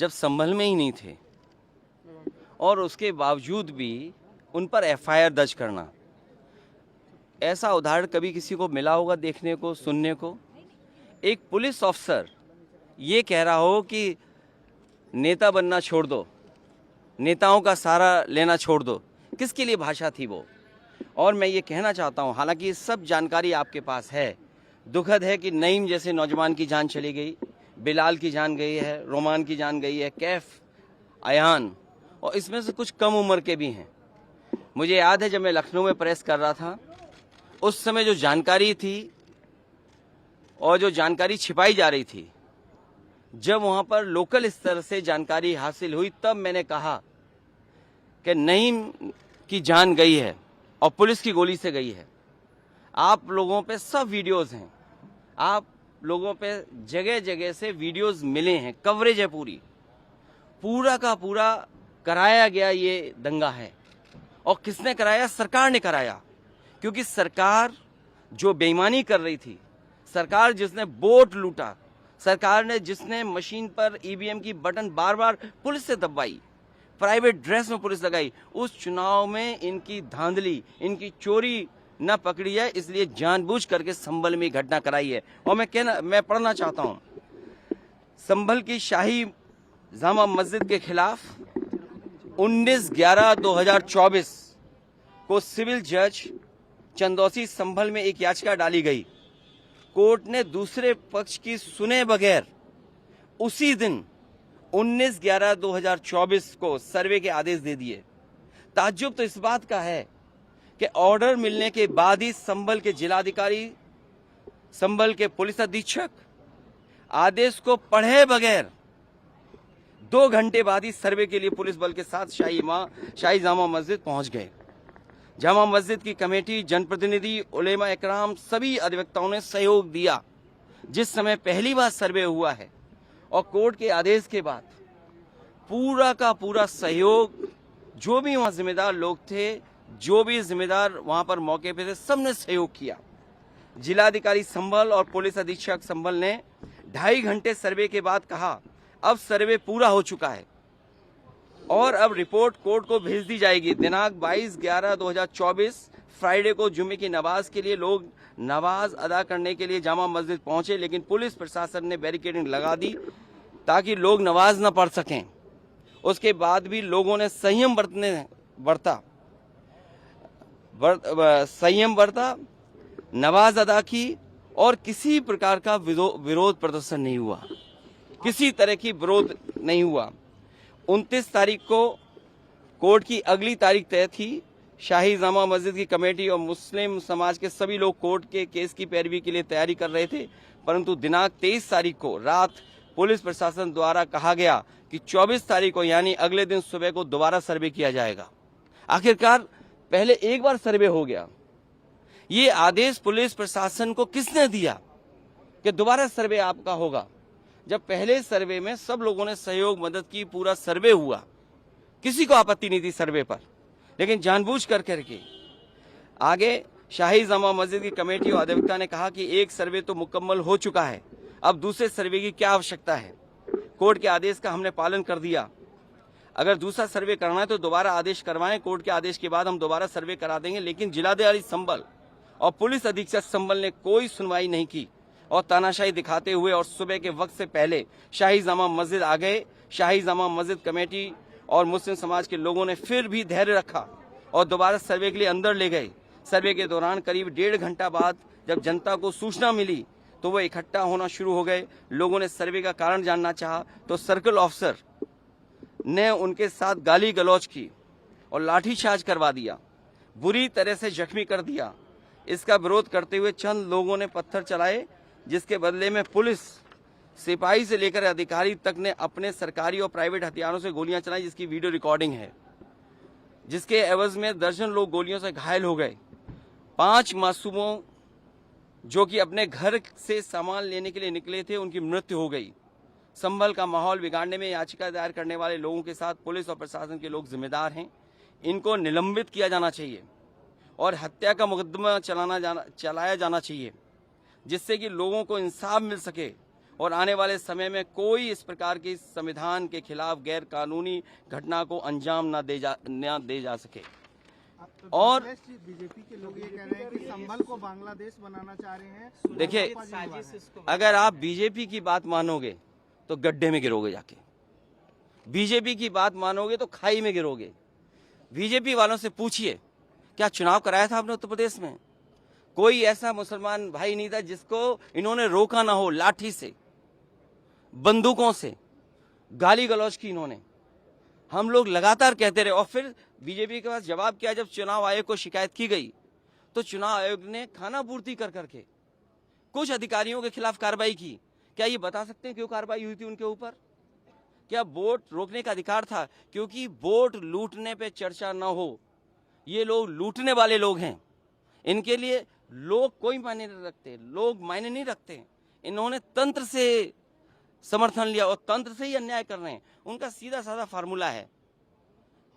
जब संभल में ही नहीं थे और उसके बावजूद भी उन पर एफआईआर दर्ज करना, ऐसा उदाहरण कभी किसी को मिला होगा देखने को, सुनने को? एक पुलिस ऑफिसर ये कह रहा हो कि नेता बनना छोड़ दो, नेताओं का सहारा लेना छोड़ दो, किसके लिए भाषा थी वो? और मैं ये कहना चाहता हूँ, हालांकि ये सब जानकारी आपके पास है, दुखद है कि नईम जैसे नौजवान की जान चली गई, बिलाल की जान गई है, रोमान की जान गई है, कैफ, अयान, और इसमें से कुछ कम उम्र के भी हैं। मुझे याद है जब मैं लखनऊ में प्रेस कर रहा था, उस समय जो जानकारी थी और जो जानकारी छिपाई जा रही थी, जब वहाँ पर लोकल स्तर से जानकारी हासिल हुई, तब मैंने कहा कि नईम की जान गई है और पुलिस की गोली से गई है। आप लोगों पे सब वीडियोस हैं, आप लोगों पे जगह जगह से वीडियोस मिले हैं, कवरेज है पूरा का पूरा कराया गया ये दंगा है। और किसने कराया? सरकार ने कराया, क्योंकि सरकार जो बेईमानी कर रही थी, सरकार जिसने वोट लूटा, सरकार ने जिसने मशीन पर ईवीएम की बटन बार बार पुलिस से दबाई, प्राइवेट ड्रेस में पुलिस लगाई, उस चुनाव में इनकी धांधली, इनकी चोरी न पकड़ी है, इसलिए जानबूझ करके संभल में घटना कराई है। और मैं पढ़ना चाहता हूं, संभल की शाही जामा मस्जिद के खिलाफ 19/11/2024 को सिविल जज चंदौसी संभल में एक याचिका डाली गई। कोर्ट ने दूसरे पक्ष की सुने बगैर उसी दिन 19/11/2024 को सर्वे के आदेश दे दिए। ताज्जुब तो इस बात का है कि ऑर्डर मिलने के बाद ही संभल के जिलाधिकारी, संभल के पुलिस अधीक्षक आदेश को पढ़े बगैर 2 घंटे बाद ही सर्वे के लिए पुलिस बल के साथ शाही जामा मस्जिद पहुंच गए। जामा मस्जिद की कमेटी, जनप्रतिनिधि, उलेमा इकराम, सभी अधिवक्ताओं ने सहयोग दिया। जिस समय पहली बार सर्वे हुआ है और कोर्ट के आदेश के बाद पूरा का पूरा सहयोग, जो भी वहां जिम्मेदार लोग थे, जो भी जिम्मेदार वहां पर मौके पे थे, सबने सहयोग किया। जिलाधिकारी संभल और पुलिस अधीक्षक संभल ने 2.5 घंटे सर्वे के बाद कहा, अब सर्वे पूरा हो चुका है और अब रिपोर्ट कोर्ट को भेज दी जाएगी। दिनांक 22/11/2024 फ्राइडे को जुम्मे की नमाज के लिए लोग नमाज अदा करने के लिए जामा मस्जिद पहुंचे, लेकिन पुलिस प्रशासन ने बैरिकेडिंग लगा दी ताकि लोग नमाज न पढ़ सकें। उसके बाद भी लोगों ने संयम बरता, नमाज अदा की और किसी प्रकार का विरोध प्रदर्शन नहीं हुआ, किसी तरह की विरोध नहीं हुआ। 29 तारीख को कोर्ट की अगली तारीख तय थी। शाही जामा मस्जिद की कमेटी और मुस्लिम समाज के सभी लोग कोर्ट के केस की पैरवी के लिए तैयारी कर रहे थे, परंतु दिनांक 23 तारीख को रात पुलिस प्रशासन द्वारा कहा गया कि 24 तारीख को यानी अगले दिन सुबह को दोबारा सर्वे किया जाएगा। आखिरकार पहले एक बार सर्वे हो गया। ये आदेश पुलिस प्रशासन को किसने दिया कि दोबारा सर्वे आपका होगा, जब पहले सर्वे में सब लोगों ने सहयोग मदद की, पूरा सर्वे हुआ, किसी को आपत्ति नहीं थी सर्वे पर, लेकिन जानबूझ करके आगे शाही जामा मस्जिद की कमेटी और अधिवक्ता ने कहा कि एक सर्वे तो मुकम्मल हो चुका है, अब दूसरे सर्वे की क्या आवश्यकता है। कोर्ट के आदेश का हमने पालन कर दिया, अगर दूसरा सर्वे करना है तो दोबारा आदेश करवाएं, कोर्ट के आदेश के बाद हम दोबारा सर्वे करा देंगे। लेकिन जिलाधिकारी संभल और पुलिस अधीक्षक संभल ने कोई सुनवाई नहीं की और तानाशाही दिखाते हुए और सुबह के वक्त से पहले शाही जामा मस्जिद आ गए। शाही जामा मस्जिद कमेटी और मुस्लिम समाज के लोगों ने फिर भी धैर्य रखा और दोबारा सर्वे के लिए अंदर ले गए। सर्वे के दौरान करीब 1.5 घंटा बाद जब जनता को सूचना मिली तो वो इकट्ठा होना शुरू हो गए। लोगों ने सर्वे का कारण जानना चाहा तो सर्कल ऑफिसर ने उनके साथ गाली गलौज की और लाठीचार्ज करवा दिया, बुरी तरह से जख्मी कर दिया। इसका विरोध करते हुए चंद लोगों ने पत्थर चलाए, जिसके बदले में पुलिस, सिपाही से लेकर अधिकारी तक ने अपने सरकारी और प्राइवेट हथियारों से गोलियां चलाई, जिसकी वीडियो रिकॉर्डिंग है, जिसके एवज में दर्जन लोग गोलियों से घायल हो गए। 5 मासूमों जो कि अपने घर से सामान लेने के लिए निकले थे, उनकी मृत्यु हो गई। संभल का माहौल बिगाड़ने में याचिका दायर करने वाले लोगों के साथ पुलिस और प्रशासन के लोग जिम्मेदार हैं। इनको निलंबित किया जाना चाहिए और हत्या का मुकदमा चलाया जाना चाहिए, जिससे कि लोगों को इंसाफ मिल सके और आने वाले समय में कोई इस प्रकार की संविधान के खिलाफ गैर कानूनी घटना को अंजाम न दे जा सके। और बीजेपी के लोग ये कह रहे हैं कि संभल को बांग्लादेश बनाना चाह रहे हैं। देखिए, अगर आप बीजेपी की बात मानोगे तो गड्ढे में गिरोगे, जाके बीजेपी की बात मानोगे तो खाई में गिरोगे। बीजेपी वालों से पूछिए, क्या चुनाव कराया था आपने उत्तर प्रदेश में? कोई ऐसा मुसलमान भाई नहीं था जिसको इन्होंने रोका ना हो। लाठी से, बंदूकों से गाली गलौज की इन्होंने। हम लोग लगातार कहते रहे और फिर बीजेपी के पास जवाब किया। जब चुनाव आयोग को शिकायत की गई तो चुनाव आयोग ने खाना पूर्ति कर करके कुछ अधिकारियों के खिलाफ कार्रवाई की। क्या ये बता सकते हैं क्यों कार्रवाई हुई थी उनके ऊपर? क्या वोट रोकने का अधिकार था? क्योंकि वोट लूटने पे चर्चा न हो। ये लोग लूटने वाले लोग हैं, इनके लिए लोग कोई मायने नहीं रखते, लोग मायने नहीं रखते। इन्होंने तंत्र से समर्थन लिया और तंत्र से ही अन्याय कर रहे हैं। उनका सीधा साधा फार्मूला है,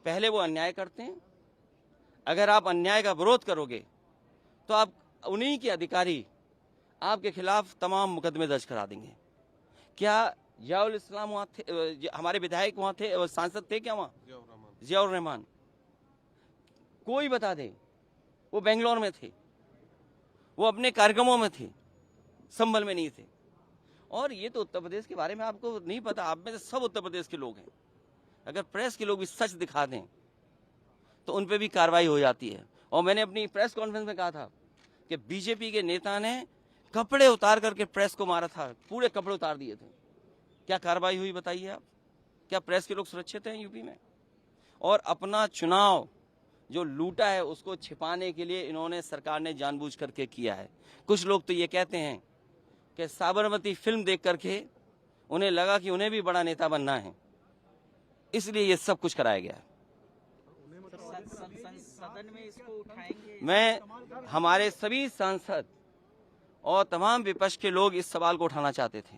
पहले वो अन्याय करते हैं। अगर आप अन्याय का विरोध करोगे तो आप उन्हीं के अधिकारी आपके खिलाफ तमाम मुकदमे दर्ज करा देंगे। क्या जियाउल इस्लाम वहाँ थे? हमारे विधायक वहाँ थे, सांसद थे क्या वहाँ? जियाउर रहमान। कोई बता दे, वो बेंगलोर में थे, वो अपने कार्यक्रमों में थे, संभल में नहीं थे। और ये तो उत्तर प्रदेश के बारे में आपको नहीं पता। आप में से सब उत्तर प्रदेश के लोग हैं। अगर प्रेस के लोग भी सच दिखा दें तो उन पे भी कार्रवाई हो जाती है। और मैंने अपनी प्रेस कॉन्फ्रेंस में कहा था कि बीजेपी के नेता ने कपड़े उतार करके प्रेस को मारा था, पूरे कपड़े उतार दिए थे। क्या कार्रवाई हुई बताइए आप? क्या प्रेस के लोग सुरक्षित हैं यूपी में? और अपना चुनाव जो लूटा है उसको छिपाने के लिए इन्होंने, सरकार ने जानबूझ करके किया है। कुछ लोग तो ये कहते हैं कि साबरमती फिल्म देख करके उन्हें लगा कि उन्हें भी बड़ा नेता बनना है, इसलिए ये सब कुछ कराया गया है। सदन में इसको उठाएंगे। मैं, हमारे सभी सांसद और तमाम विपक्ष के लोग इस सवाल को उठाना चाहते थे,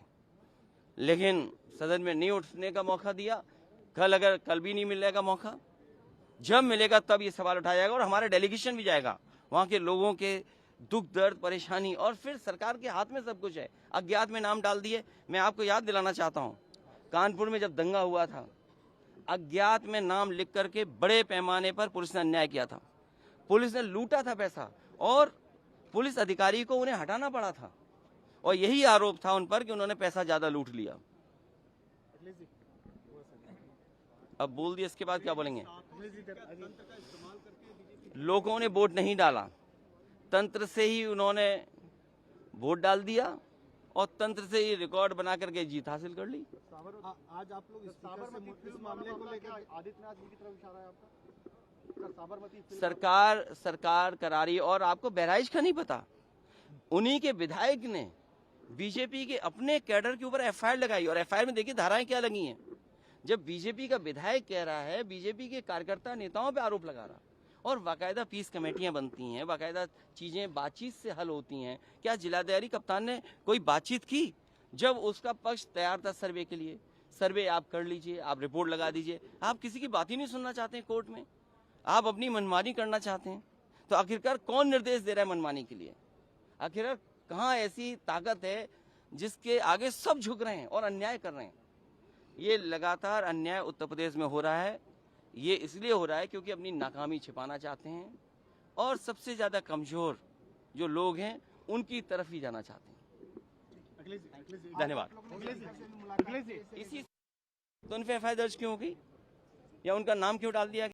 लेकिन सदन में नहीं उठने का मौका दिया। कल भी नहीं मिलेगा मौका। जब मिलेगा तब ये सवाल उठाया जाएगा और हमारा डेलीगेशन भी जाएगा, वहाँ के लोगों के दुख दर्द परेशानी। और फिर सरकार के हाथ में सब कुछ है। अज्ञात में नाम डाल दिए। मैं आपको याद दिलाना चाहता हूँ, कानपुर में जब दंगा हुआ था, अज्ञात में नाम लिख करके बड़े पैमाने पर पुलिस ने अन्याय किया था। पुलिस ने लूटा था पैसा और पुलिस अधिकारी को उन्हें हटाना पड़ा था। और यही आरोप था उन पर कि उन्होंने पैसा ज्यादा लूट लिया। अब बोल दिया, इसके बाद क्या बोलेंगे? लोगों ने वोट नहीं डाला, तंत्र से ही उन्होंने वोट डाल दिया और तंत्र से ही रिकॉर्ड बना करके जीत हासिल कर ली। आज आप लोग इस मामले को लेकर आदित्यनाथ जी की तरफ इशारा है आपका? साबरमती सरकार करा रही है। और आपको बहराइच का नहीं पता, उन्हीं के विधायक ने बीजेपी के अपने कैडर के ऊपर एफआईआर लगाई। और एफआईआर में देखिए धाराएं क्या लगी हैं। जब बीजेपी का विधायक कह रहा है, बीजेपी के कार्यकर्ता नेताओं पे आरोप लगा रहा, और बाकायदा पीस कमेटियां बनती हैं, बाकायदा चीजें बातचीत से हल होती हैं। क्या जिलाधिकारी कप्तान ने कोई बातचीत की? जब उसका पक्ष तैयार था सर्वे के लिए, सर्वे आप कर लीजिए, आप रिपोर्ट लगा दीजिए। आप किसी की बात ही नहीं सुनना चाहते हैं कोर्ट में, आप अपनी मनमानी करना चाहते हैं। तो आखिरकार कौन निर्देश दे रहा है मनमानी के लिए? आखिरकार कहाँ ऐसी ताकत है जिसके आगे सब झुक रहे हैं और अन्याय कर रहे हैं? ये लगातार अन्याय उत्तर प्रदेश में हो रहा है। ये इसलिए हो रहा है क्योंकि अपनी नाकामी छिपाना चाहते हैं और सबसे ज्यादा कमजोर जो लोग हैं उनकी तरफ ही जाना चाहते हैं। धन्यवाद। इसी तो उन पे एफआईआर दर्ज क्यों हो गई या उनका नाम क्यों डाल दिया गया?